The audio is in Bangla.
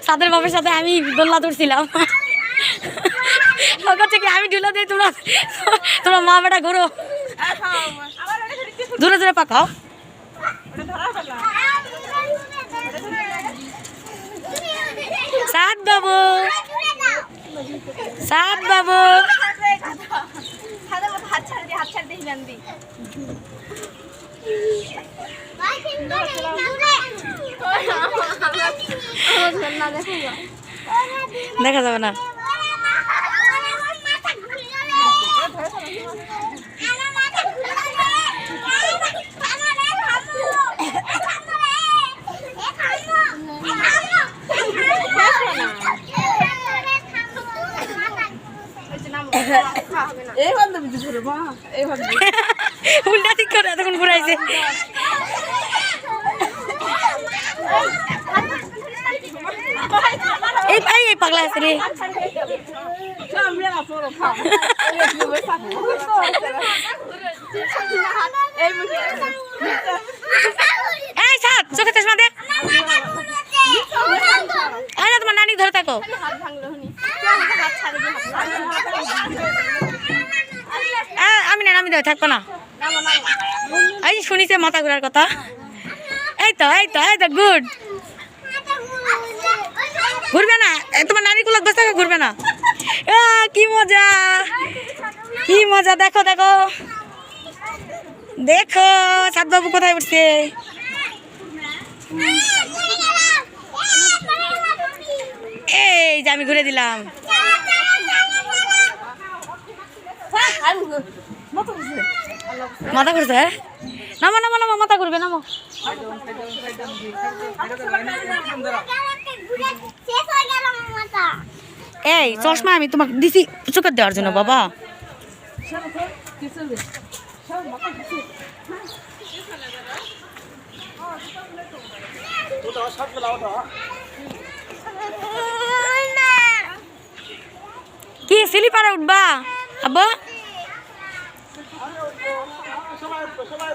সাদের বাপের সাথে আমি দোলনা তুলছিলাম। করছে কি আমি ঢুলা দিই, তোমরা তোমরা মা বেটা ঘুরো, জোরে জোরে পাকাও। সাদ বাবু, সাদ বাবু, দেখা যাবে না। উল্টা ঠিক করে এতক্ষণ ঘুরাইছে। এই ভাই এই পাগলা আছে রে। এই সাত চোখে চশমা দে। আরে তোমার নানি ধরে থাকো। আমি না, আমি থাকবো না। এই শুনিছে মাথা ঘোরার কথা। এই তো এই তো এই তো গুড। ঘুরবে না, তোমার নানি কুলত বসে থাকো, ঘুরবে না। কি মজা, কি মজা, দেখো দেখো দেখো সাত বাবু কোথায় উঠছে। এই যে আমি ঘুরে দিলাম। মাথা ঘুরছে, নামো নামো নামো, মাথা ঘুরবে, নামো। এই চশমা আমি তোমাকে দিছি চোখে দেওয়ার জন্য বাবা। কি স্লিপারে উঠবা আব্বা? সবাই